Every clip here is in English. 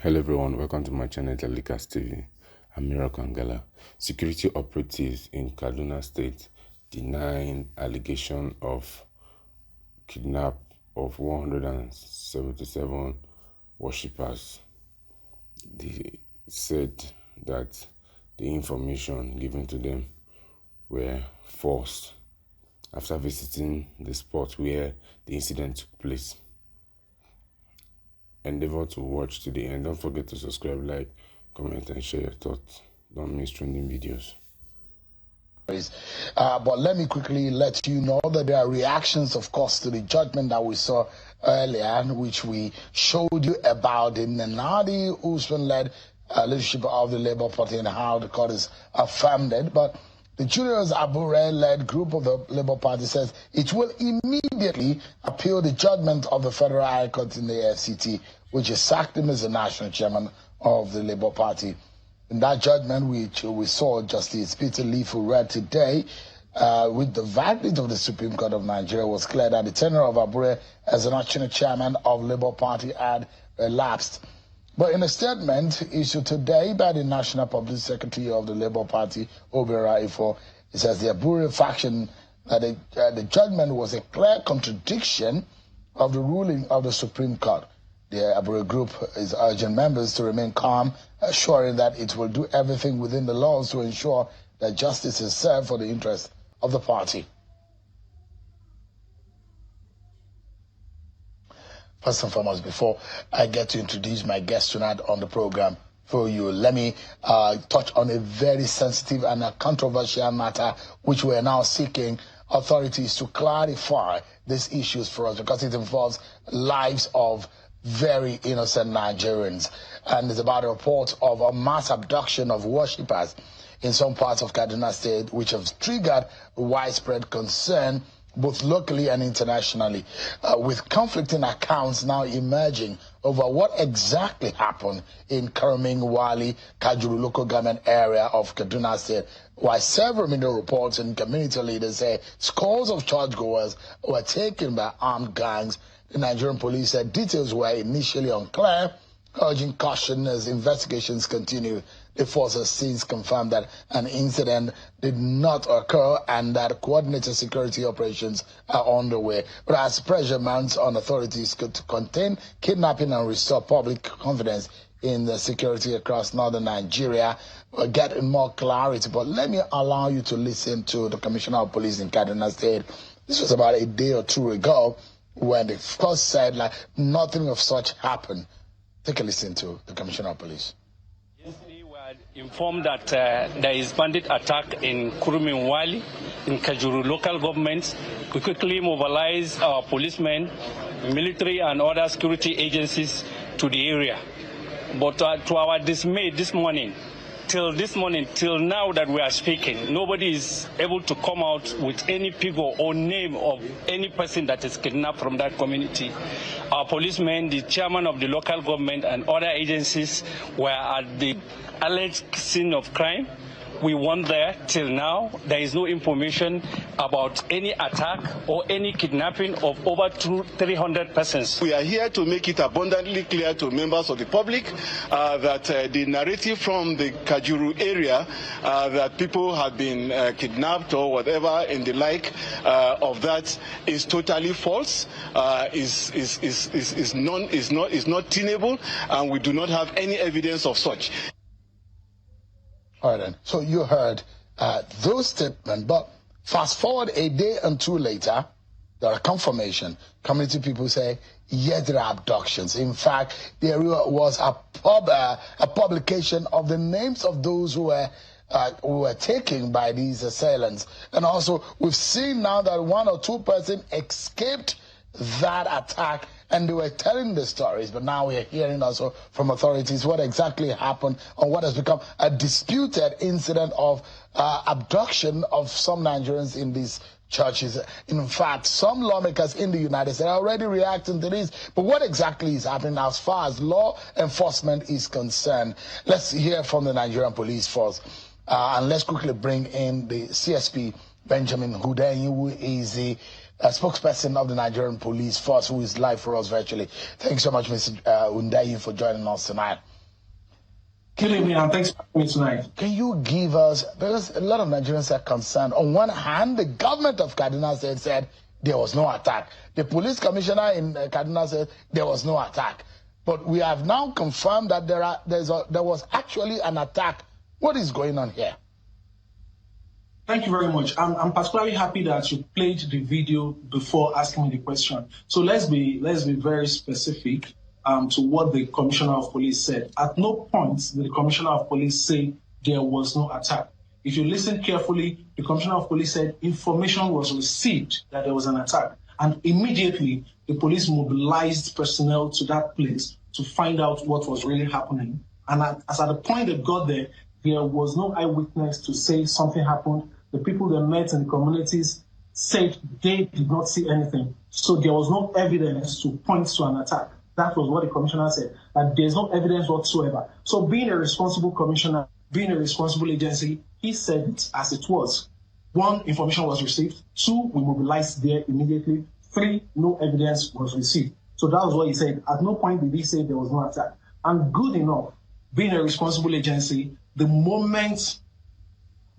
Hello everyone, welcome to my channel Telecast TV. I'm Mira Kangala. Security operatives in Kaduna State denying allegation of kidnap of 177 worshippers. They said that the information given to them were false after visiting the spot where the incident took place. Endeavor to watch to the end. Don't forget to subscribe, like, comment, and share your thoughts. Don't miss trending videos. But let me quickly let you know that there are reactions, of course, to the judgment that we saw earlier, which we showed you about the Nadi Usman-led leadership of the Labour Party and how the court has affirmed it. But the Julius Abure-led group of the Labour Party says it will immediately appeal the judgment of the Federal High Court in the FCT, which has sacked him as the national chairman of the Labour Party. In that judgment, which we saw Justice Peter Leaf who read today, with the verdict of the Supreme Court of Nigeria, was clear that the tenure of Abure as the national chairman of Labour Party had elapsed. But in a statement issued today by the National Public Secretary of the Labour Party, Obera Ifo, it says the Abure faction, the judgment was a clear contradiction of the ruling of the Supreme Court. The Abure group is urging members to remain calm, assuring that it will do everything within the laws to ensure that justice is served for the interest of the party. First and foremost, before I get to introduce my guest tonight on the program for you, let me touch on a very sensitive and a controversial matter which we are now seeking authorities to clarify these issues for us, because it involves lives of very innocent Nigerians. And it's about a report of a mass abduction of worshippers in some parts of Kaduna State, which have triggered widespread concern both locally and internationally, with conflicting accounts now emerging over what exactly happened in Kurmin Wali, Kajuru Local Government Area of Kaduna State, while several media reports and community leaders say scores of churchgoers were taken by armed gangs. The Nigerian police said details were initially unclear, urging caution as investigations continue. The force has since confirmed that an incident did not occur and that coordinated security operations are underway. But as pressure mounts on authorities to contain kidnapping and restore public confidence in the security across northern Nigeria, we're getting more clarity. But let me allow you to listen to the Commissioner of Police in Kaduna State. This was about a day or two ago when they first said like nothing of such happened. Take a listen to the Commissioner of Police. Yesterday we were informed that there is bandit attack in Kurmin Wali, in Kajuru Local Government. We quickly mobilized our policemen, military and other security agencies to the area. But to our dismay this morning, till now that we are speaking, nobody is able to come out with any figure or name of any person that is kidnapped from that community. Our policemen, the chairman of the local government and other agencies were at the alleged scene of crime. We went there. Till now, there is no information about any attack or any kidnapping of over 300 persons. We are here to make it abundantly clear to members of the public that the narrative from the Kajuru area that people have been kidnapped or whatever in the like of that is totally false, is not tenable, and we do not have any evidence of such. All right, then. So you heard those statements, but fast forward a day and two later, there are confirmation. Community people say, yes, there are abductions. In fact, there was a publication of the names of those who were taken by these assailants. And also, we've seen now that one or two persons escaped that attack, and they were telling the stories, but now we are hearing also from authorities what exactly happened on what has become a disputed incident of abduction of some Nigerians in these churches. In fact, some lawmakers in the United States are already reacting to this. But what exactly is happening as far as law enforcement is concerned? Let's hear from the Nigerian police force. And let's quickly bring in the CSP, Benjamin Hudenyi, who is the spokesperson of the Nigerian Police Force, who is live for us virtually. Thank you so much, Mr. Undayi, for joining us tonight. Good evening, and thanks for having me tonight. Can you give us, because a lot of Nigerians are concerned. On one hand, the government of Kaduna State said there was no attack. The police commissioner in Kaduna said there was no attack. But we have now confirmed that there was actually an attack. What is going on here? Thank you very much. I'm particularly happy that you played the video before asking me the question. So let's be very specific to what the Commissioner of Police said. At no point did the Commissioner of Police say there was no attack. If you listen carefully, the Commissioner of Police said information was received that there was an attack. And immediately, the police mobilized personnel to that place to find out what was really happening. And as at the point they got there was no eyewitness to say something happened. The people they met in the communities said they did not see anything. So there was no evidence to point to an attack. That was what the commissioner said, that there's no evidence whatsoever. So being a responsible commissioner, being a responsible agency, he said it as it was. 1, information was received. 2, we mobilized there immediately. 3, no evidence was received. So that was what he said. At no point did he say there was no attack. And good enough, being a responsible agency, the moment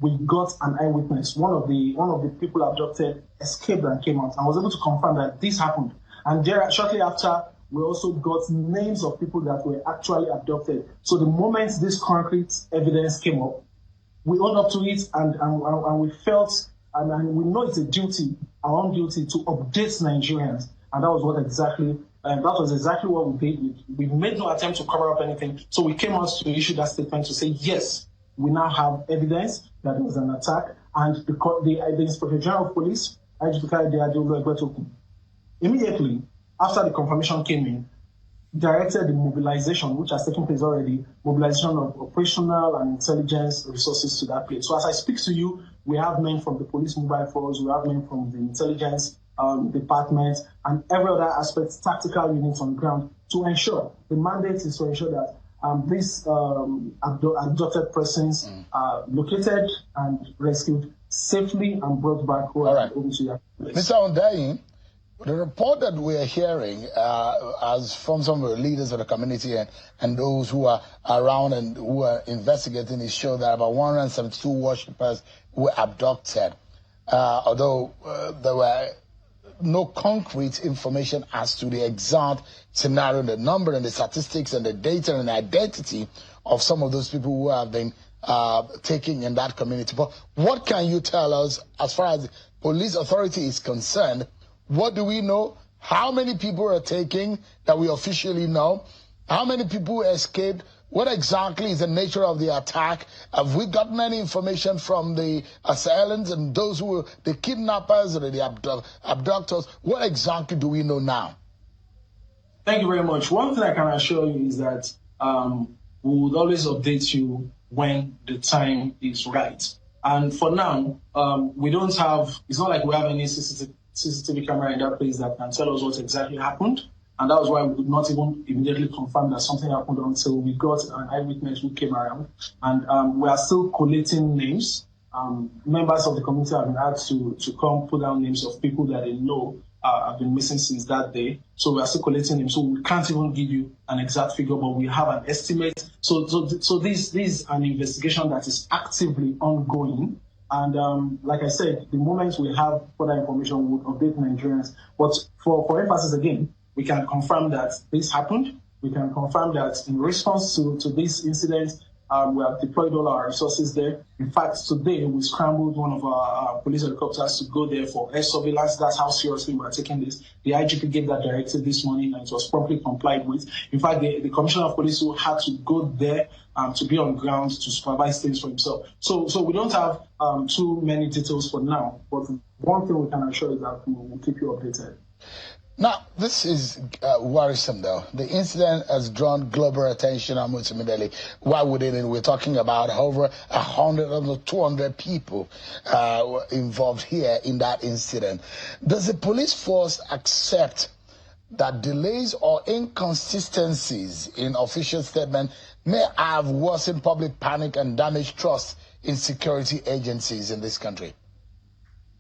we got an eyewitness, one of the people abducted escaped and came out and was able to confirm that this happened. And there, shortly after, we also got names of people that were actually abducted. So the moment this concrete evidence came up, we owned up to it and we felt, and we know it's a duty, our own duty, to update Nigerians. And that was exactly what we did. We made no attempt to cover up anything. So we came out to issue that statement to say, yes, we now have evidence that there was an attack. And the Inspector General of Police, immediately after the confirmation came in, directed the mobilization, which has taken place already, mobilization of operational and intelligence resources to that place. So as I speak to you, we have men from the police mobile force, we have men from the intelligence department, and every other aspect, tactical units on the ground, to ensure, the mandate is to ensure that these abducted persons are located and rescued safely and brought back home. All right. Over to your place. Mr. Undayi, the report that we are hearing as from some of the leaders of the community and those who are around and who are investigating is show that about 172 worshippers were abducted, although there were no concrete information as to the exact scenario, the number and the statistics and the data and the identity of some of those people who have been taken in that community. But what can you tell us as far as the police authority is concerned? What do we know? How many people are taken that we officially know? How many people escaped? What exactly is the nature of the attack? Have we gotten any information from the assailants and those who were the kidnappers or the abductors? What exactly do we know now? Thank you very much. One thing I can assure you is that we would always update you when the time is right. And for now, we don't have, it's not like we have any CCTV camera in that place that can tell us what exactly happened. And that was why we could not even immediately confirm that something happened until we got an eyewitness who came around. And we are still collating names. Members of the community have been asked to come put down names of people that they know have been missing since that day. So we are still collating names. So we can't even give you an exact figure, but we have an estimate. So this is an investigation that is actively ongoing. And like I said, the moment we have further information, we will update Nigerians. But for emphasis again, we can confirm that this happened. We can confirm that in response to this incident, we have deployed all our resources there. In fact, today we scrambled one of our police helicopters to go there for air surveillance. That's how seriously we are taking this. The IGP gave that directive this morning and it was promptly complied with. In fact, the Commissioner of Police who had to go there to be on ground to supervise things for himself. So we don't have too many details for now, but one thing we can assure is that we will keep you updated. Now, this is worrisome, though. The incident has drawn global attention almost immediately. Why wouldn't it? We're talking about over 100 or 200 people involved here in that incident. Does the police force accept that delays or inconsistencies in official statement may have worsened public panic and damaged trust in security agencies in this country?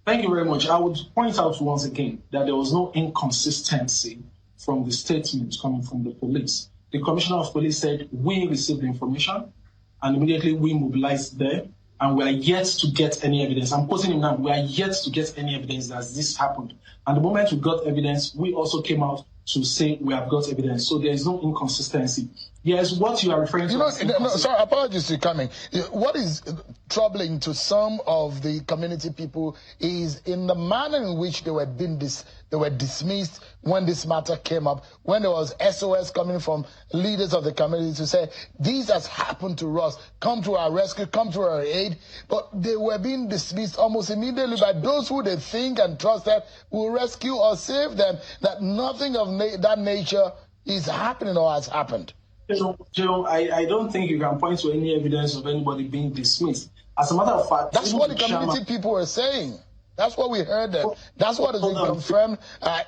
Thank you very much. I would point out once again that there was no inconsistency from the statements coming from the police. The Commissioner of Police said, we received the information and immediately we mobilized there, and we are yet to get any evidence. I'm quoting him now. We are yet to get any evidence that this happened. And the moment we got evidence, we also came out to say we have got evidence. So there is no inconsistency. Yes, what you are referring to. Sorry, apologies to coming. What is troubling to some of the community people is in the manner in which they were dismissed when this matter came up, when there was SOS coming from leaders of the community to say, this has happened to us, come to our rescue, come to our aid. But they were being dismissed almost immediately by those who they think and trust that will rescue or save them, that nothing of that nature is happening or has happened. Joe, I don't think you can point to any evidence of anybody being dismissed. As a matter of fact, that's what the community people were saying. That's what we heard them. That's what has been confirmed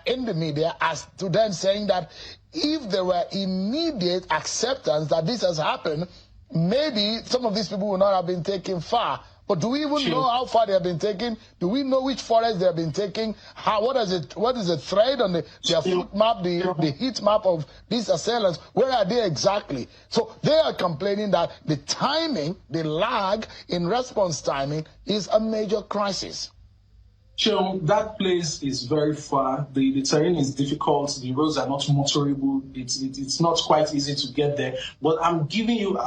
in the media, as to them saying that if there were immediate acceptance that this has happened, maybe some of these people would not have been taken far. But do we even know how far they have been taken? Do we know which forest they have been taken? What is the thread on their foot map, the heat map of these assailants? Where are they exactly? So they are complaining that the timing, the lag in response timing is a major crisis. Sure, that place is very far. The terrain is difficult. The roads are not motorable. It's not quite easy to get there. But I'm giving you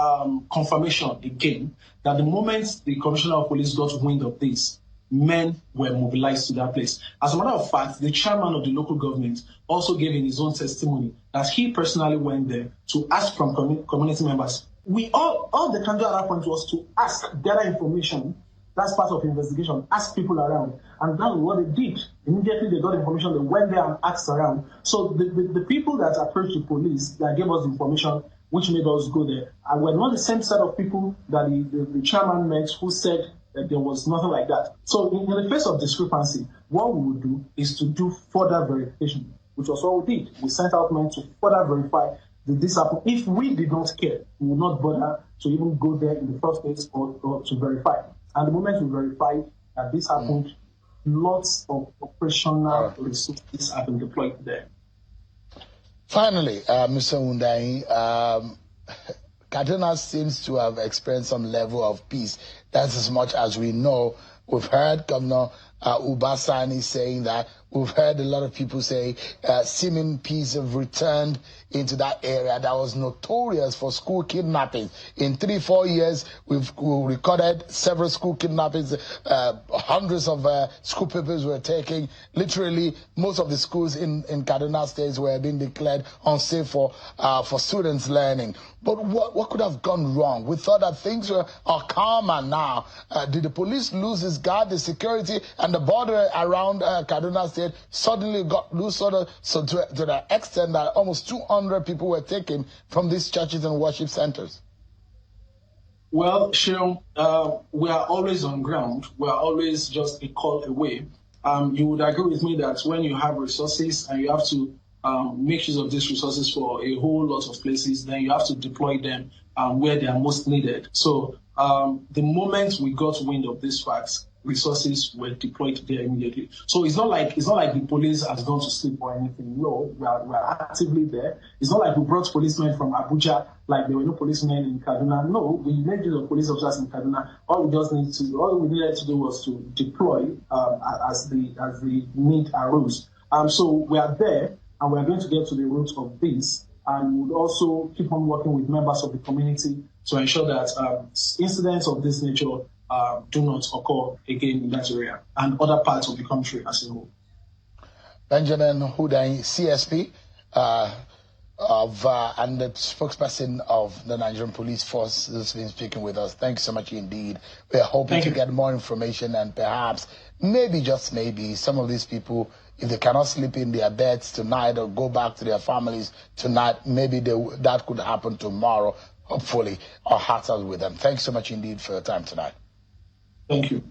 confirmation again that the moment the Commissioner of Police got wind of this, men were mobilized to that place. As a matter of fact, the chairman of the local government also gave in his own testimony that he personally went there to ask from community members. All the can do at that point was to ask, gather information. That's part of the investigation. Ask people around. And that's what they did. Immediately they got information, they went there and asked around. So the people that approached the police, that gave us information, which made us go there, were not the same set of people that the chairman met who said that there was nothing like that. So in the face of discrepancy, what we would do is to do further verification, which was what we did. We sent out men to further verify that this happened. If we did not care, we would not bother to even go there in the first place or to verify. And the moment we verified that this happened, lots of operational resources have been deployed there. Finally, Mr. Wundayi, Kaduna seems to have experienced some level of peace. That's as much as we know. We've heard Governor Sani saying that. We've heard a lot of people say seeming peace have returned into that area that was notorious for school kidnapping. In 3-4 years, we've recorded several school kidnappings. Hundreds of school pupils were taken. Literally, most of the schools in Kaduna State were being declared unsafe for students learning. But what could have gone wrong? We thought that things are calmer now. Did the police lose its guard, the security, and the border around Kaduna State suddenly got loose, so to the extent that almost 200 people were taken from these churches and worship centers? Well, Sheon, we are always on ground. We are always just a call away. You would agree with me that when you have resources and you have to make use of these resources for a whole lot of places, then you have to deploy them where they are most needed. So the moment we got wind of these facts, resources were deployed there immediately. So it's not like the police has gone to sleep or anything. No, we are actively there. It's not like we brought policemen from Abuja, like there were no policemen in Kaduna. No, we made use of police officers in Kaduna. All we needed to do was to deploy as the need arose. So we are there, and we are going to get to the root of this, and we'll also keep on working with members of the community to ensure that incidents of this nature do not occur again in that area and other parts of the country as a whole. Benjamin Wundayi, CSP, and the spokesperson of the Nigerian Police Force, has been speaking with us. Thank you so much indeed. We are hoping to get more information, and perhaps, maybe, just maybe, some of these people, if they cannot sleep in their beds tonight or go back to their families tonight, maybe that could happen tomorrow. Hopefully, our hearts are with them. Thanks so much indeed for your time tonight. Thank you.